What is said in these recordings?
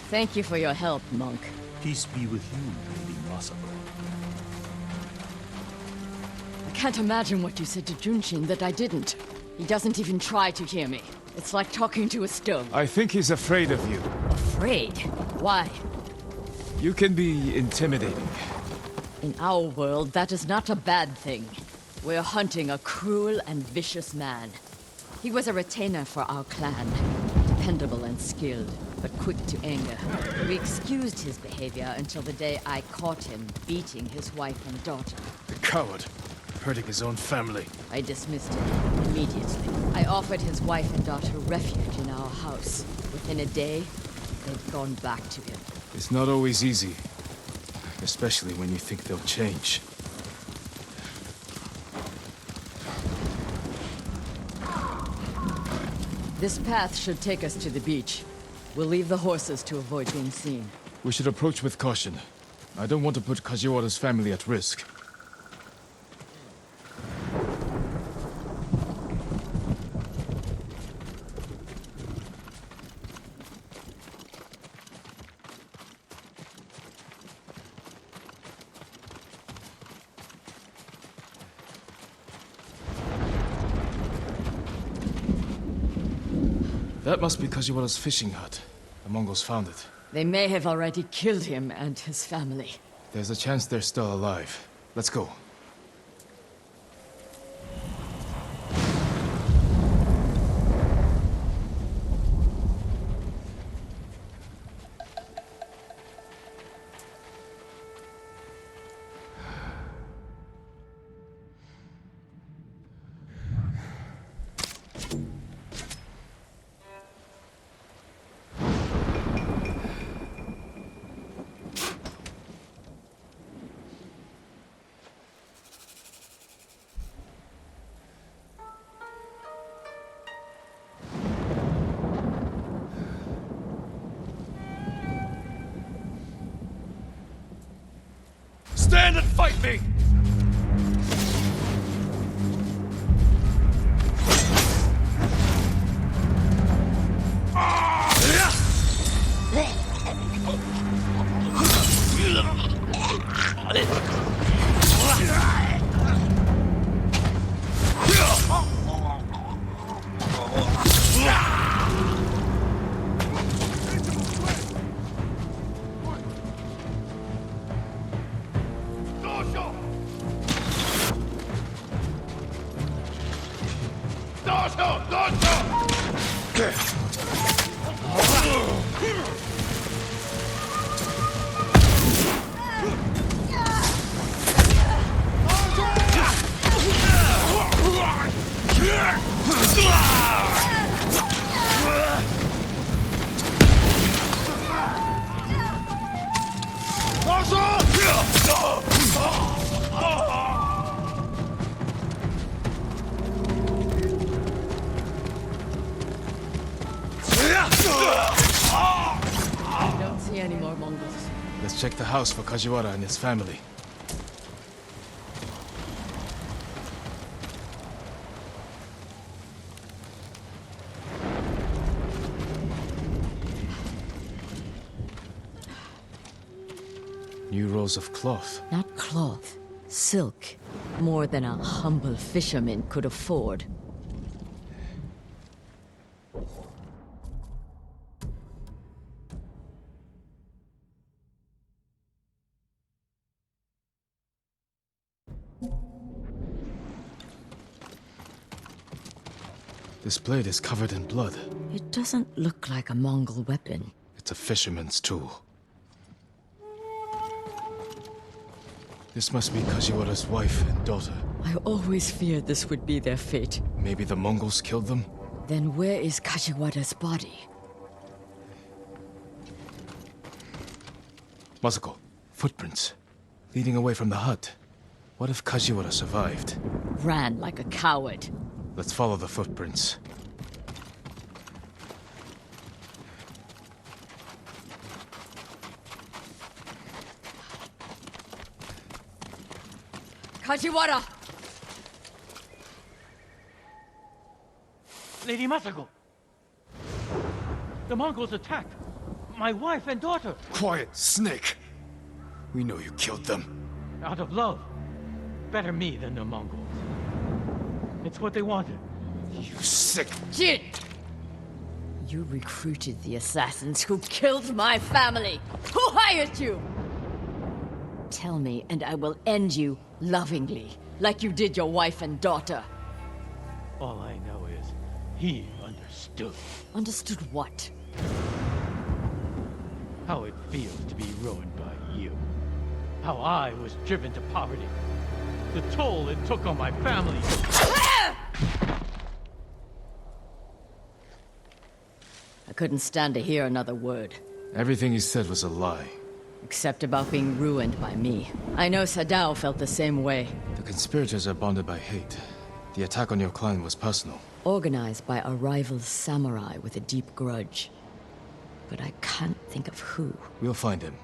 Thank you for your help, monk. Peace be with you, Lady Masako. I can't imagine what you said to Junshin that I didn't. He doesn't even try to hear me. It's like talking to a stone. I think he's afraid of you. Afraid? Why? You can be intimidating. In our world, that is not a bad thing. We're hunting a cruel and vicious man. He was a retainer for our clan. Dependable and skilled, but quick to anger. We excused his behavior until the day I caught him beating his wife and daughter. The coward, hurting his own family. I dismissed him immediately. I offered his wife and daughter refuge in our house. Within a day, they've gone back to him. It's not always easy. Especially when you think they'll change. This path should take us to the beach. We'll leave the horses to avoid being seen. We should approach with caution. I don't want to put Kajiwara's family at risk. That must be Kajiwara's fishing hut. The Mongols found it. They may have already killed him and his family. There's a chance they're still alive. Let's go. Stand and fight me! I don't see any more Mongols. Let's check the house for Kajiwara and his family. New rolls of cloth. Not cloth, silk. More than a humble fisherman could afford. This blade is covered in blood. It doesn't look like a Mongol weapon. It's a fisherman's tool. This must be Kajiwara's wife and daughter. I always feared this would be their fate. Maybe the Mongols killed them? Then where is Kajiwara's body? Masako, footprints. Leading away from the hut. What if Kajiwara survived? Ran like a coward. Let's follow the footprints. Kajiwara! Lady Masako! The Mongols attacked! my wife and daughter, Quiet, snake! We know you killed them. out of love. Better me than the Mongols. It's what they wanted. You sick... Jin! You recruited the assassins who killed my family! Who hired you? Tell me, and I will end you lovingly, like you did your wife and daughter. All I know is, he understood Understood what? how it feels to be ruined by you. How I was driven to poverty. The toll it took on my family. I couldn't stand to hear another word. Everything he said was a lie. Except about being ruined by me. I know Sadao felt the same way. The conspirators are bonded by hate. The attack on your clan was personal. Organized by a rival samurai with a deep grudge. But I can't think of who. We'll find him.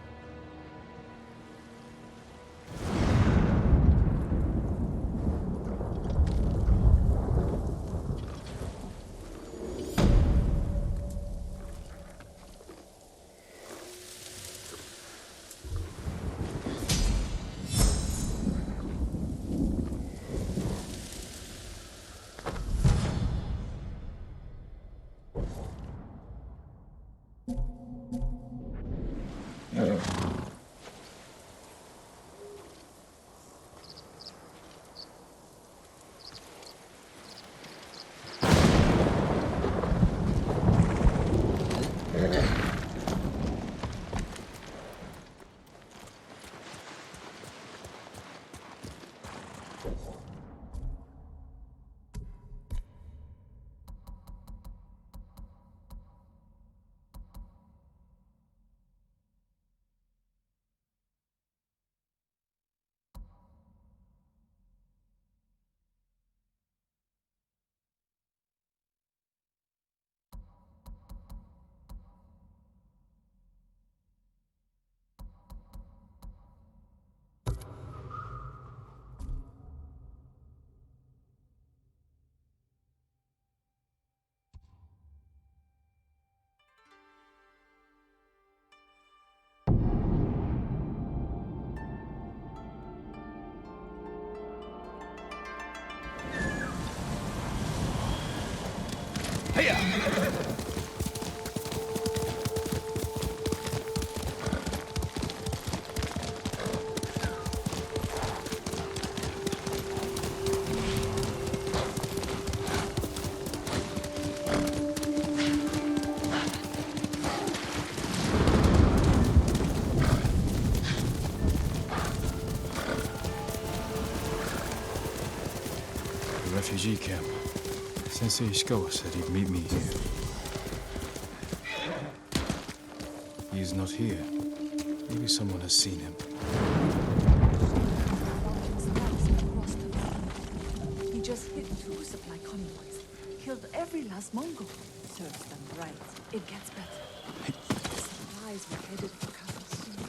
Refugee camp. Sensei Ishikawa said he'd meet me here. He is not here. Maybe someone has seen him. He just hit 2 supply convoys. Killed every last Mongol. Serves them right. It gets better. Supplies were headed for Cousin soon.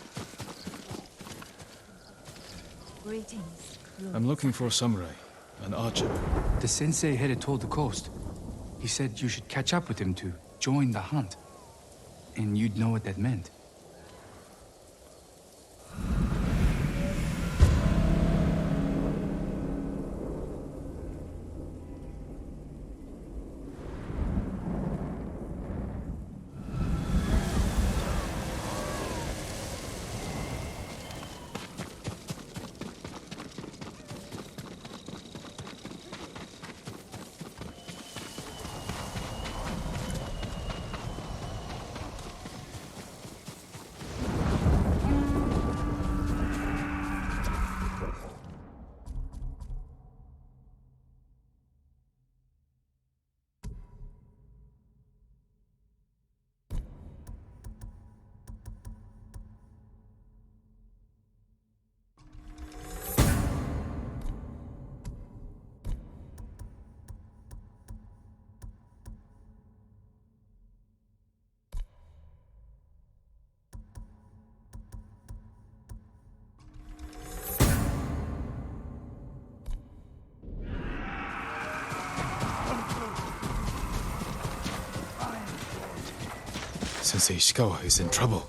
Greetings. I'm looking for a samurai, an archer. The sensei headed toward the coast. He said you should catch up with him to join the hunt. And you'd know what that meant. Sensei Ishikawa is in trouble.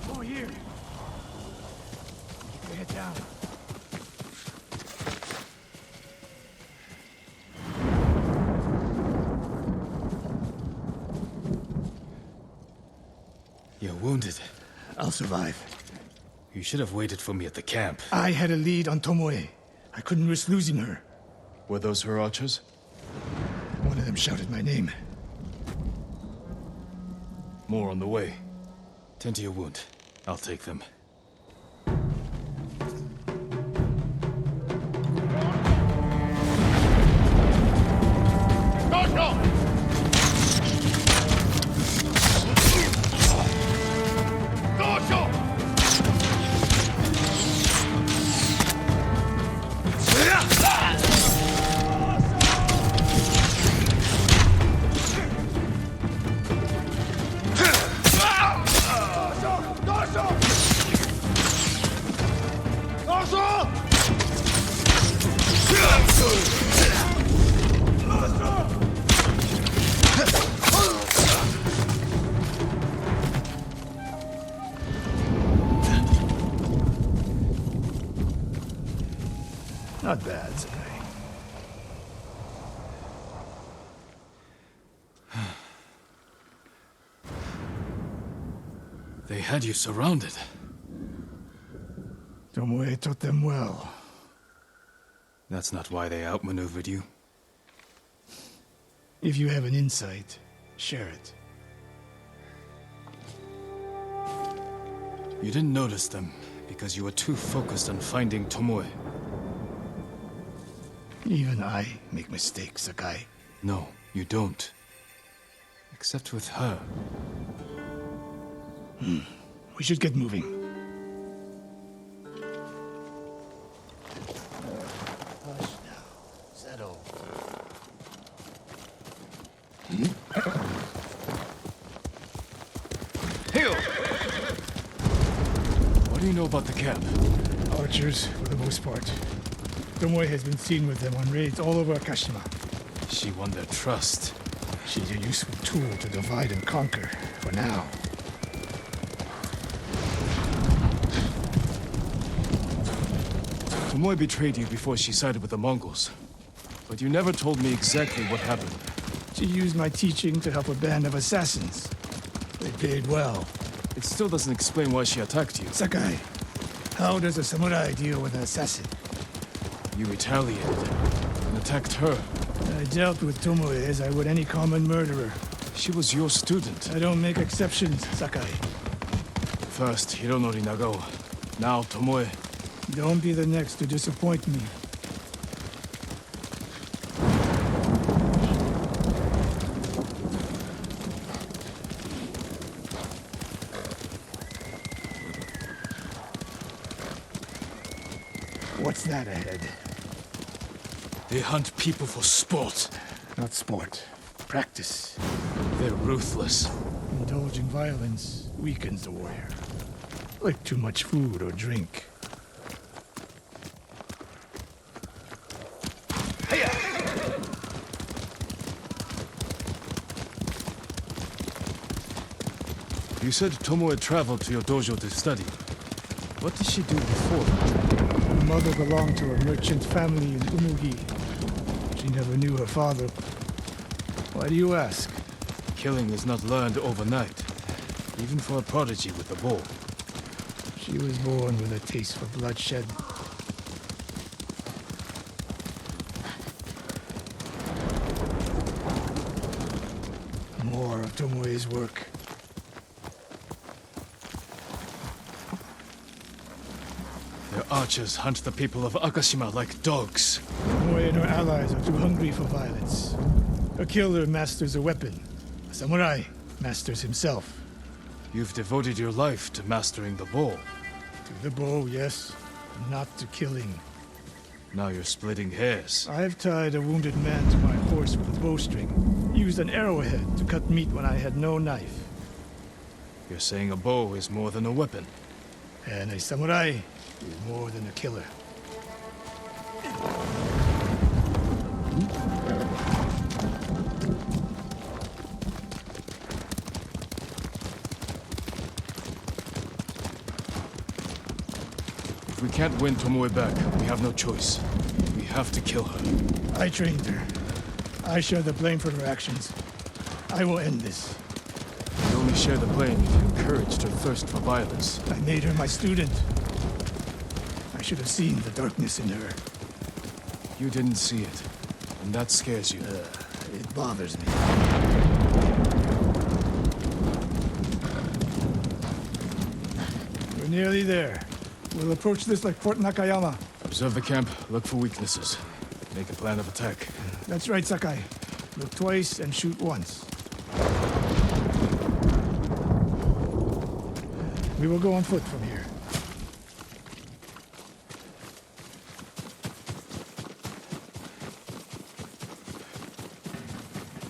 Over here. Keep your head down. You're wounded. I'll survive. You should have waited for me at the camp. I had a lead on Tomoe. I couldn't risk losing her. Were those her archers? One of them shouted my name. More on the way. Tend to your wound. I'll take them. Not bad, Sakai. They had you surrounded. Tomoe taught them well. That's not why they outmaneuvered you. If you have an insight, share it. You didn't notice them because you were too focused on finding Tomoe. Even I make mistakes, Sakai. No, you don't. Except with her. We should get moving. Hush now. Settle. What do you know about the camp? Archers, for the most part. Tomoe has been seen with them on raids all over Akashima. She won their trust. She's a useful tool to divide and conquer, for now. Tomoe betrayed you before she sided with the Mongols. But you never told me exactly what happened. She used my teaching to help a band of assassins. They paid well. It still doesn't explain why she attacked you. Sakai, how does a samurai deal with an assassin? You retaliated and attacked her. I dealt with Tomoe as I would any common murderer. She was your student. I don't make exceptions, Sakai. First, Hironori Nagao. Now, Tomoe. Don't be the next to disappoint me. What's that ahead? They hunt people for sport. Not sport. Practice. They're ruthless. Indulging violence weakens the warrior. Like too much food or drink. You said Tomoe traveled to your dojo to study. What did she do before? Her mother belonged to a merchant family in Umugi. She never knew her father. Why do you ask? Killing is not learned overnight, even for a prodigy with a bow. She was born with a taste for bloodshed. More of Tomoe's work. archers hunt the people of Akashima like dogs. Tomoe and her allies are too hungry for violence. A killer masters a weapon. A samurai masters himself. You've devoted your life to mastering the bow. To the bow, yes, but not to killing. Now you're splitting hairs. I've tied a wounded man to my horse with a bowstring. Used an arrowhead to cut meat when I had no knife. You're saying a bow is more than a weapon. And a samurai is more than a killer. If we can't win Tomoe back, we have no choice. We have to kill her. I trained her. I share the blame for her actions. I will end this. You only share the blame if you encouraged her thirst for violence. I made her my student. I should have seen the darkness in her. You didn't see it, and that scares you. It bothers me. We're nearly there. We'll approach this like Fort Nakayama. Observe the camp, look for weaknesses. Make a plan of attack. That's right, Sakai. Look twice and shoot once. We will go on foot from here.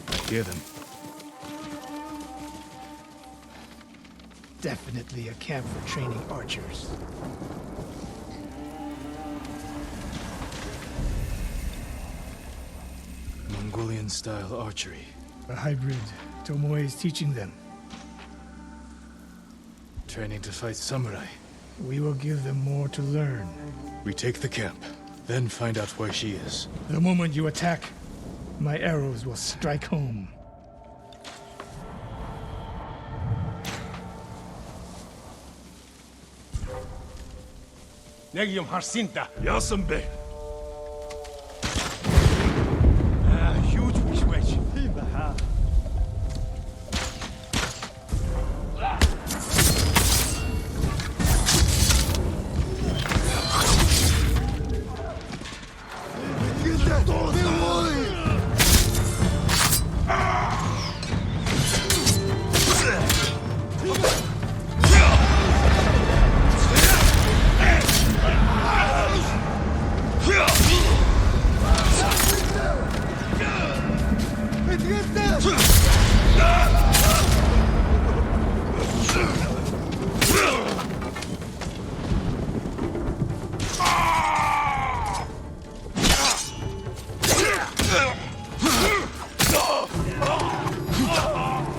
I hear them. Definitely a camp for training archers. Mongolian-style archery. A hybrid. Tomoe is teaching them. Training to fight samurai. We will give them more to learn. We take the camp, then find out where she is. The moment you attack, my arrows will strike home. Negium Harsinta. Yasambe. Huge fish wedge.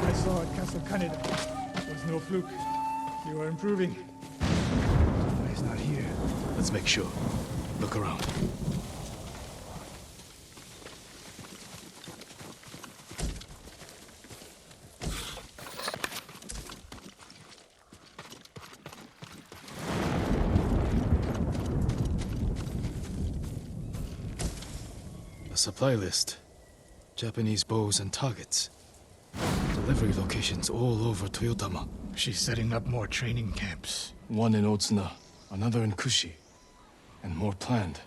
I saw at Castle Kaneda. It was no fluke. You are improving. He's not here. Let's make sure. Look around. A supply list. Japanese bows and targets. Delivery locations all over Toyotama. She's setting up more training camps. One in Otsuna, another in Kushi, and more planned.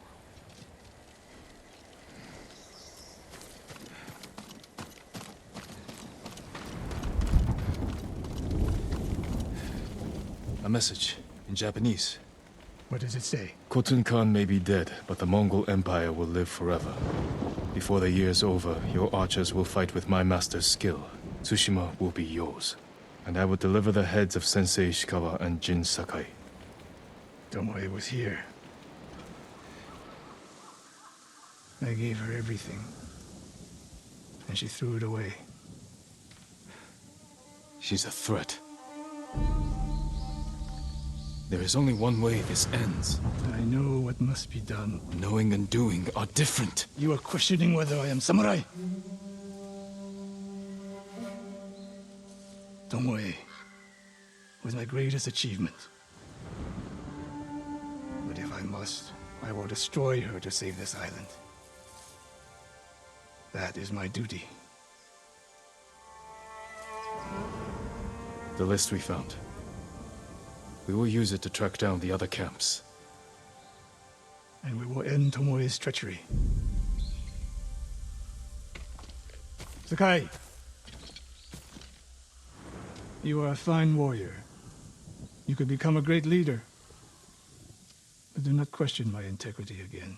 A message in Japanese. What does it say? Khotun Khan may be dead, but the Mongol Empire will live forever. Before the year's over, your archers will fight with my master's skill. Tsushima will be yours. And I will deliver the heads of Sensei Ishikawa and Jin Sakai. Tomoe was here. I gave her everything. And she threw it away. She's a threat. There is only one way this ends. I know what must be done. Knowing and doing are different. You are questioning whether I am samurai. Tomoe was my greatest achievement. But if I must, I will destroy her to save this island. That is my duty. The list we found. We will use it to track down the other camps. and we will end Tomoe's treachery. Sakai, you are a fine warrior. You could become a great leader. But do not question my integrity again.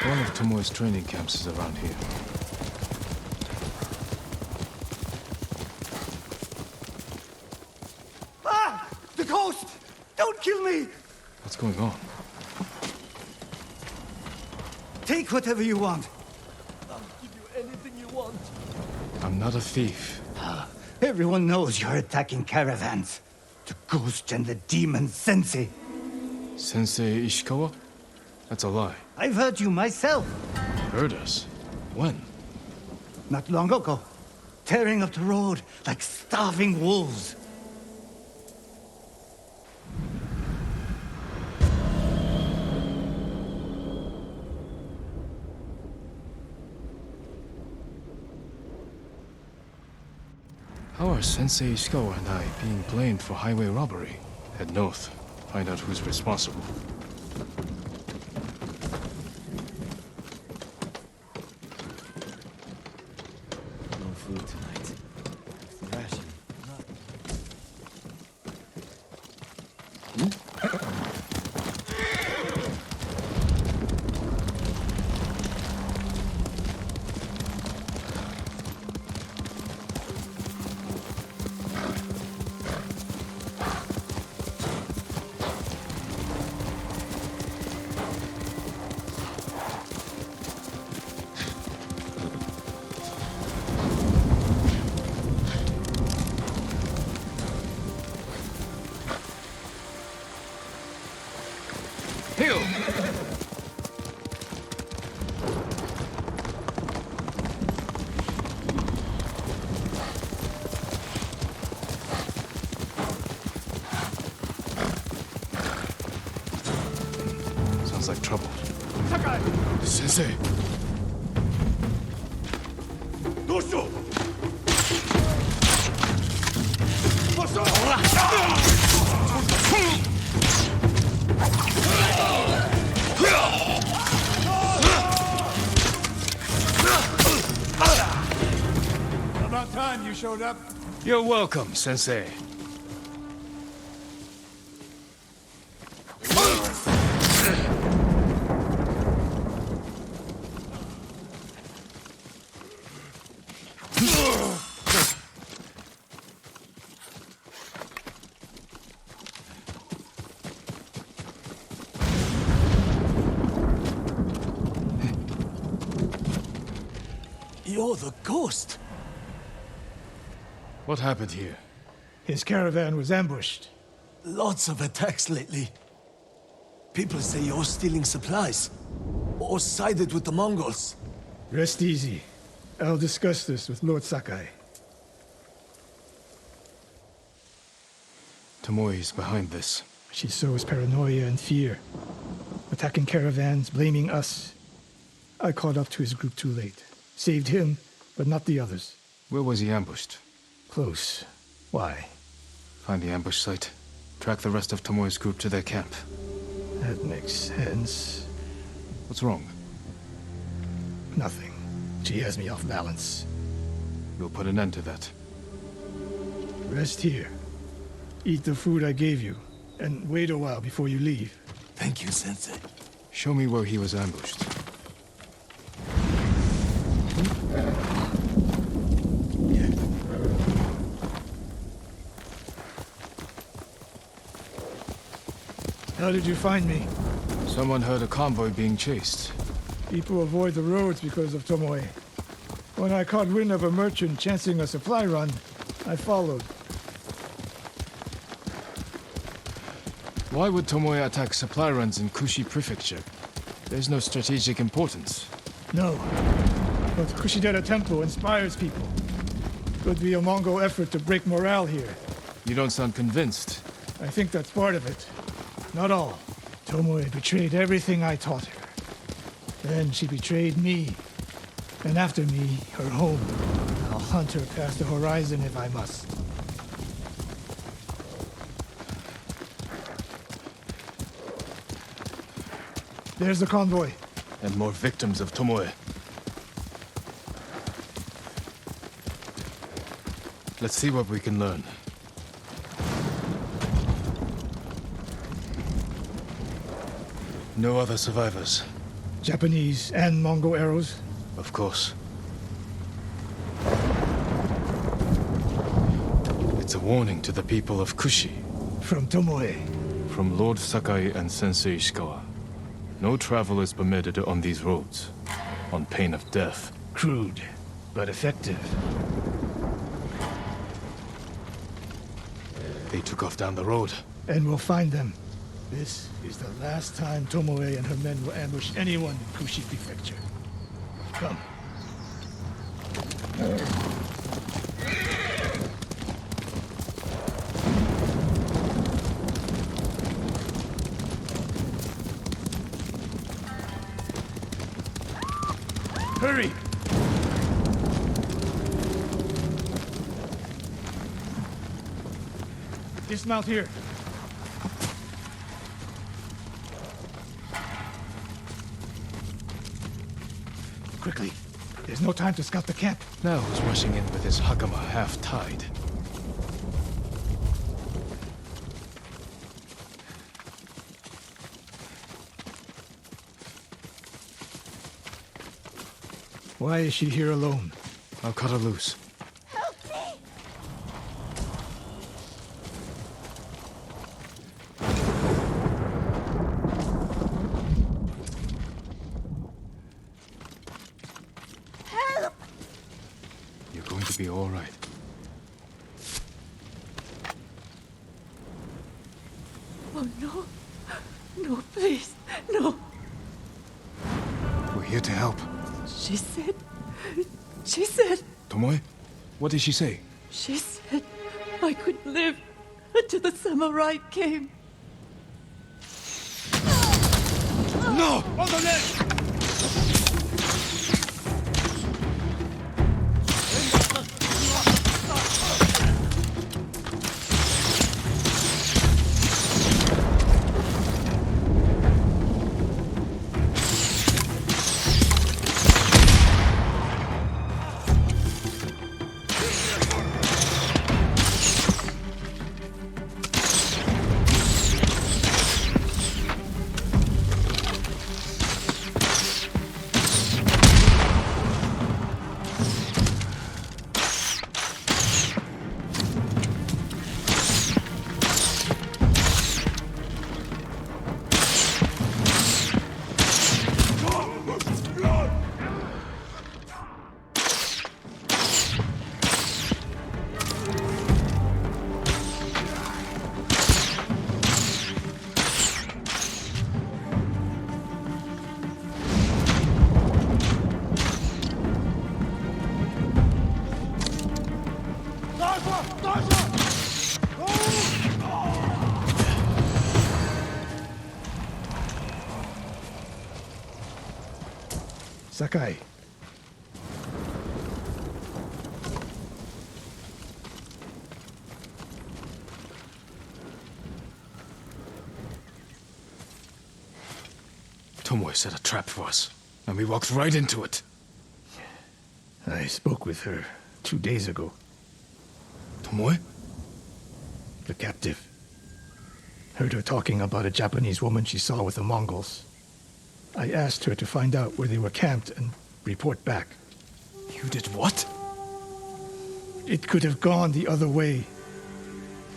One of Tomoe's training camps is around here. Ah! The ghost! Don't kill me! What's going on? Take whatever you want. I'll give you anything you want. I'm not a thief. Everyone knows you're attacking caravans. The ghost and the demon Sensei. Sensei Ishikawa? That's a lie. I've heard you myself. Heard us? When? Not long ago. Tearing up the road like starving wolves. How are Sensei Ishikawa and I being blamed for highway robbery? Head north. Find out who's responsible. No food tonight. Ration. Sounds like trouble. Sensei! Doshio! About time you showed up. You're welcome, Sensei. You're the ghost. What happened here? His caravan was ambushed. Lots of attacks lately. People say you're stealing supplies. Or sided with the Mongols. Rest easy. I'll discuss this with Lord Sakai. Tomoe is behind this. She sows paranoia and fear. Attacking caravans, blaming us. I caught up to his group too late. Saved him, but not the others. Where was he ambushed? Close. Why? Find the ambush site. Track the rest of Tomoe's group to their camp. That makes sense. What's wrong? Nothing. She has me off balance. We'll put an end to that. Rest here. Eat the food I gave you, and wait a while before you leave. Thank you, Sensei. Show me where he was ambushed. How did you find me? Someone heard a convoy being chased. People avoid the roads because of Tomoe. When I caught wind of a merchant chancing a supply run, I followed. Why would Tomoe attack supply runs in Kushi Prefecture? There's no strategic importance. No. But Kushidera Temple inspires people. Could be a Mongol effort to break morale here. You don't sound convinced. I think that's part of it. Not all. Tomoe betrayed everything I taught her. Then she betrayed me. And after me, her home. I'll hunt her past the horizon if I must. There's the convoy. And more victims of Tomoe. Let's see what we can learn. No other survivors. Japanese and Mongol arrows. Of course. It's a warning to the people of Kushi. From Tomoe. From Lord Sakai and Sensei Ishikawa. No travel is permitted on these roads, on pain of death. Crude, but effective. They took off down the road. And we'll find them. This is the last time Tomoe and her men will ambush anyone in Kushi Prefecture. Come. Hurry! Dismount here. Quickly. There's no time to scout the camp. Now who's rushing in with his hakama half-tied? Why is she here alone? I'll cut her loose. You're going to be all right. Oh, no. No, please. No. We're here to help. She said... Tomoe? What did she say? She said I could live until the samurai came. No! On the left! Sakai. Tomoe set a trap for us, and we walked right into it. I spoke with her 2 days ago. Tomoe? The captive. Heard her talking about a Japanese woman she saw with the Mongols. I asked her to find out where they were camped and report back. You did what? It could have gone the other way.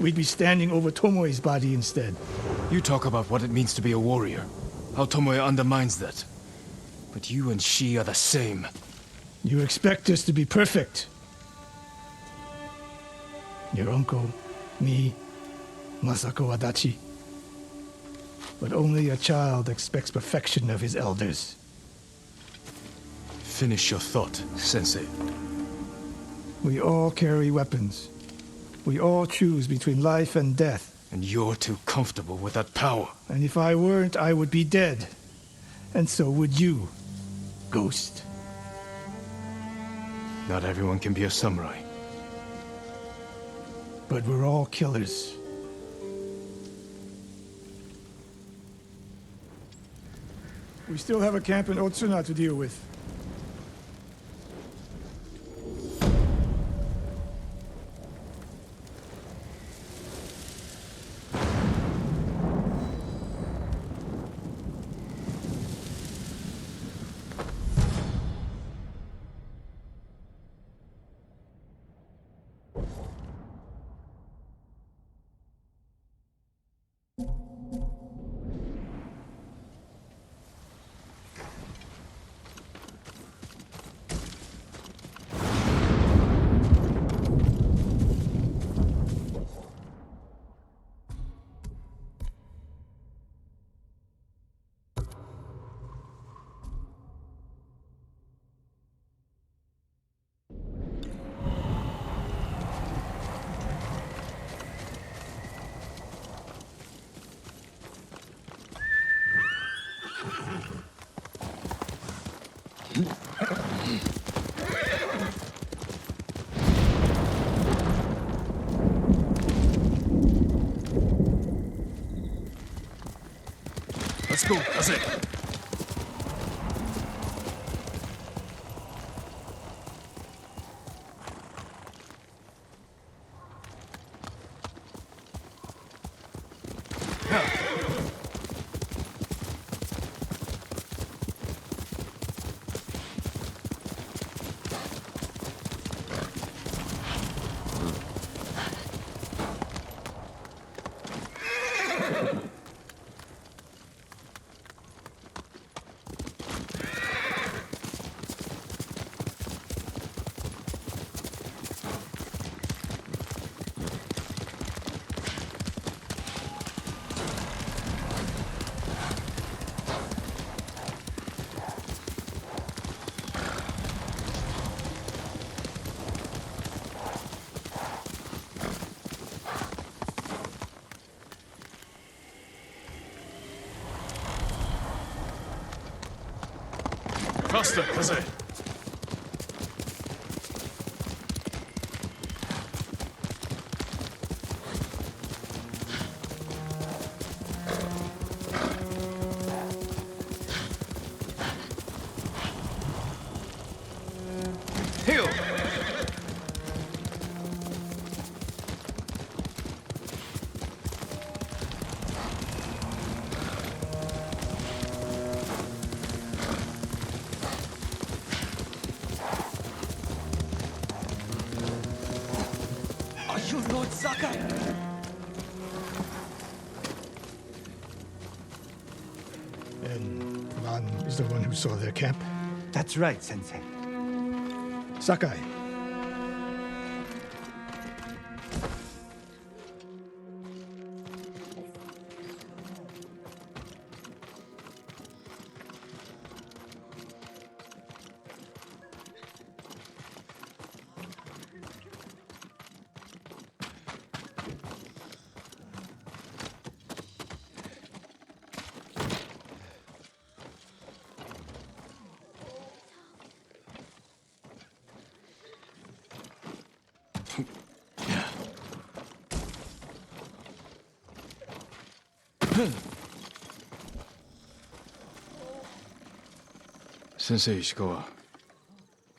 We'd be standing over Tomoe's body instead. You talk about what it means to be a warrior, how Tomoe undermines that. But you and she are the same. You expect us to be perfect. Your uncle, me, Masako Adachi. But only a child expects perfection of his elders. Finish your thought, Sensei. We all carry weapons. We all choose between life and death. And you're too comfortable with that power. And if I weren't, I would be dead. And so would you, Ghost. Not everyone can be a samurai. But we're all killers. We still have a camp in Otsuna to deal with. Let's go, that's it. Faster, Kaze. Heal! And Lan is the one who saw their camp? That's right, Sensei. Sakai. Sensei Ishikawa,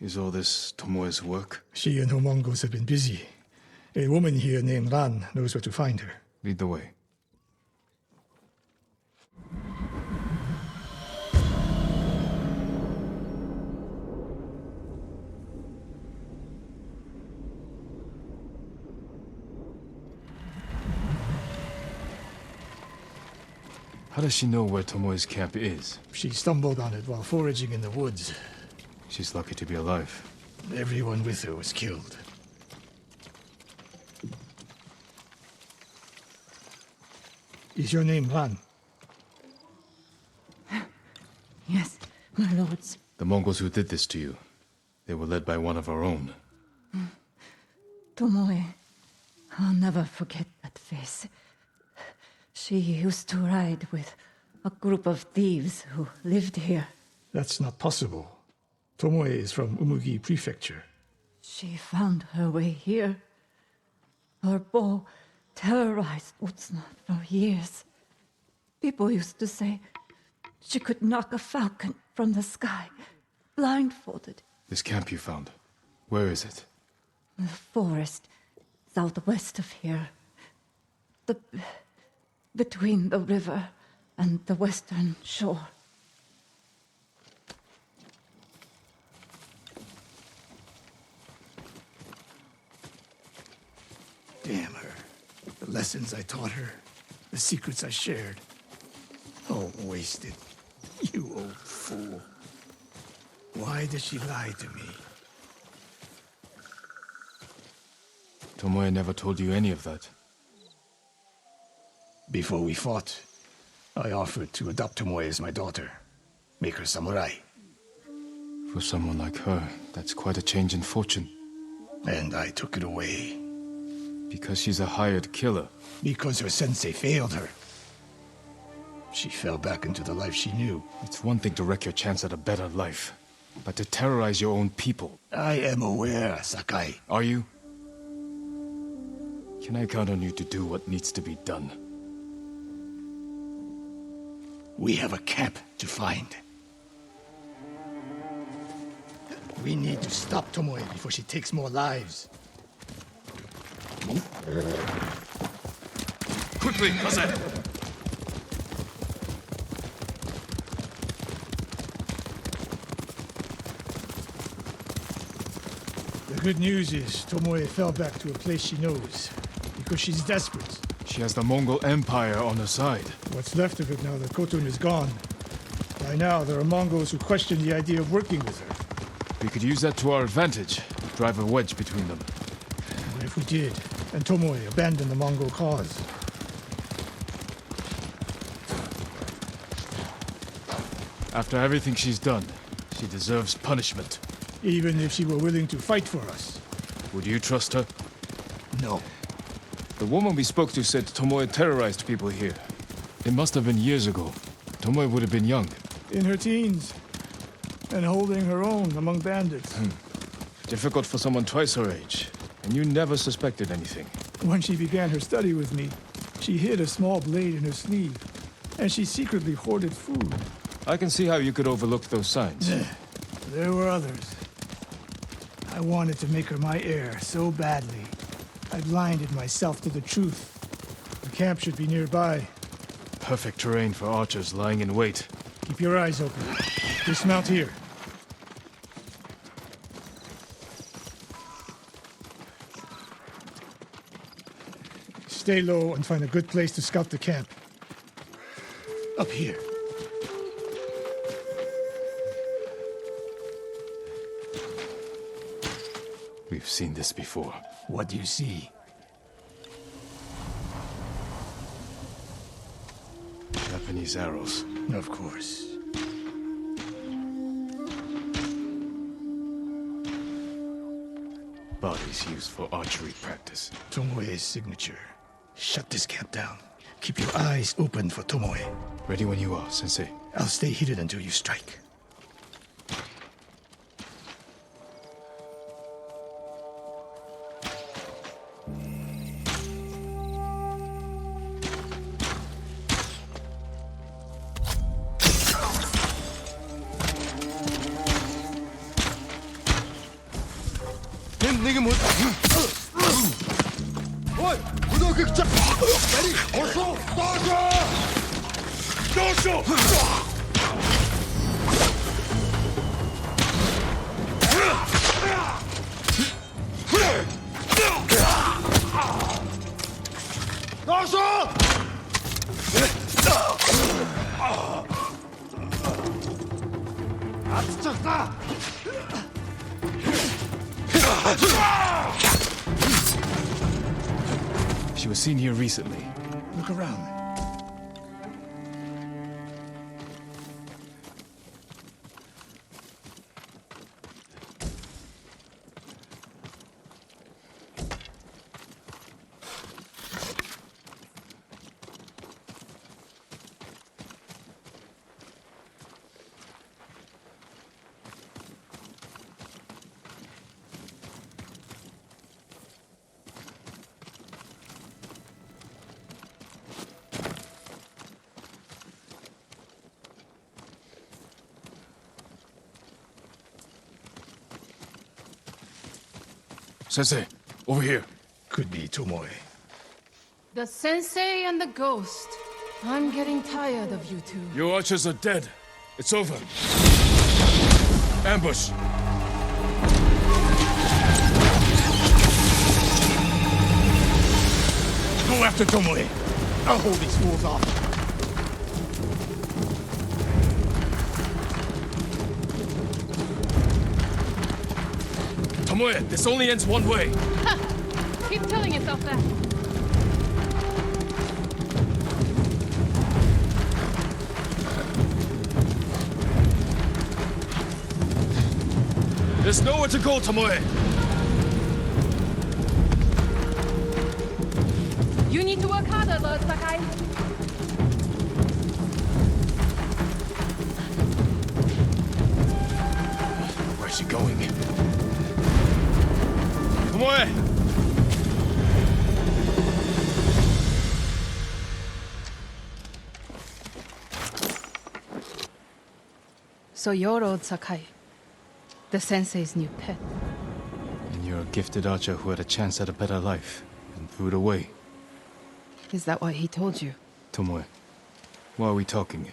is all this Tomoe's work? She and her Mongols have been busy. A woman here named Ran knows where to find her. Lead the way. How does she know where Tomoe's camp is? She stumbled on it while foraging in the woods. She's lucky to be alive. Everyone with her was killed. Is your name Ran? Yes, my lords. The Mongols who did this to you, they were led by one of our own. Tomoe. I'll never forget that face. She used to ride with a group of thieves who lived here. That's not possible. Tomoe is from Umugi Prefecture. She found her way here. Her bow terrorized Utsuna for years. People used to say she could knock a falcon from the sky, blindfolded. This camp you found, where is it? The forest southwest of here. Between the river and the western shore. Damn her. The lessons I taught her, the secrets I shared. All wasted. You old fool. Why did she lie to me? Tomoe never told you any of that. Before we fought, I offered to adopt Tomoe as my daughter. Make her samurai. For someone like her, that's quite a change in fortune. And I took it away. Because she's a hired killer. Because her sensei failed her. She fell back into the life she knew. It's one thing to wreck your chance at a better life, but to terrorize your own people. I am aware, Sakai. Are you? Can I count on you to do what needs to be done? We have a camp to find. We need to stop Tomoe before she takes more lives. Quickly, Kaze! The good news is Tomoe fell back to a place she knows, because she's desperate. She has the Mongol Empire on her side. What's left of it now that Khotun is gone. By now, there are Mongols who question the idea of working with her. We could use that to our advantage, drive a wedge between them. What if we did, and Tomoe abandoned the Mongol cause? After everything she's done, she deserves punishment. Even if she were willing to fight for us? Would you trust her? No. The woman we spoke to said Tomoe terrorized people here. It must have been years ago. Tomoe would have been young. In her teens. And holding her own among bandits. Difficult for someone twice her age. And you never suspected anything. When she began her study with me, she hid a small blade in her sleeve. And she secretly hoarded food. I can see how you could overlook those signs. There were others. I wanted to make her my heir so badly. I blinded myself to the truth. The camp should be nearby. Perfect terrain for archers lying in wait. Keep your eyes open. Dismount here. Stay low and find a good place to scout the camp. Up here. We've seen this before. What do you see? Japanese arrows. Of course. Bodies used for archery practice. Tomoe's signature. Shut this camp down. Keep your eyes open for Tomoe. Ready when you are, Sensei. I'll stay hidden until you strike. She was seen here recently. Look around. Sensei, over here. Could be Tomoe. The sensei and the ghost. I'm getting tired of you two. Your archers are dead. It's over. Ambush. Go after Tomoe. I'll hold these fools off. Tomoe, this only ends one way. Ha! Keep telling yourself that. There's nowhere to go, Tomoe. You need to work harder, Lord Sakai. Where's she going? Tomoe! So you're old Sakai, the sensei's new pet. And you're a gifted archer who had a chance at a better life and threw it away. Is that what he told you? Tomoe, why are we talking?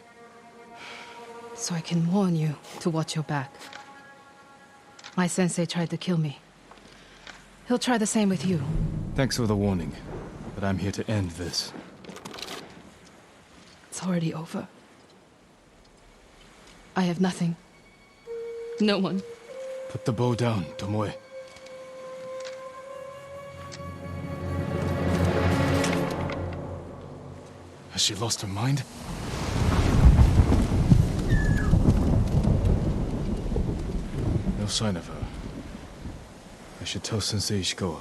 So I can warn you to watch your back. My sensei tried to kill me. He'll try the same with you. Thanks for the warning, but I'm here to end this. It's already over. I have nothing. No one. Put the bow down, Tomoe. Has she lost her mind? No sign of her. I should tell Sensei Ishikawa.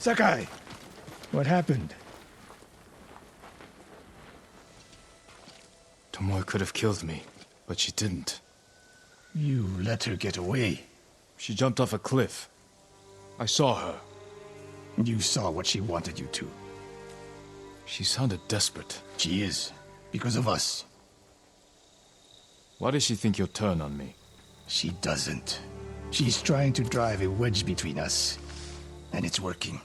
Sakai, what happened? Tomoe could have killed me, but she didn't. You let her get away. She jumped off a cliff. I saw her. You saw what she wanted you to. She sounded desperate. She is, because of us. Why does she think you'll turn on me? She doesn't. She's trying to drive a wedge between us. And it's working.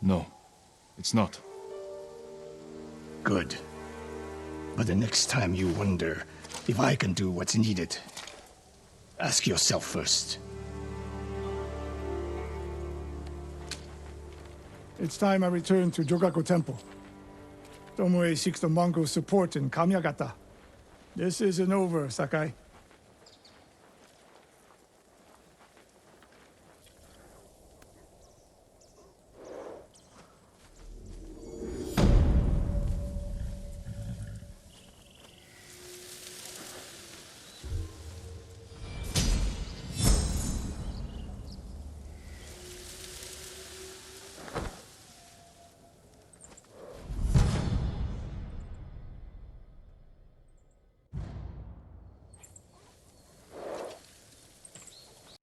No, it's not. Good. But the next time you wonder if I can do what's needed, ask yourself first. It's time I return to Jogaku Temple. Tomoe seeks the Mongol support in Kamyagata. This isn't over, Sakai.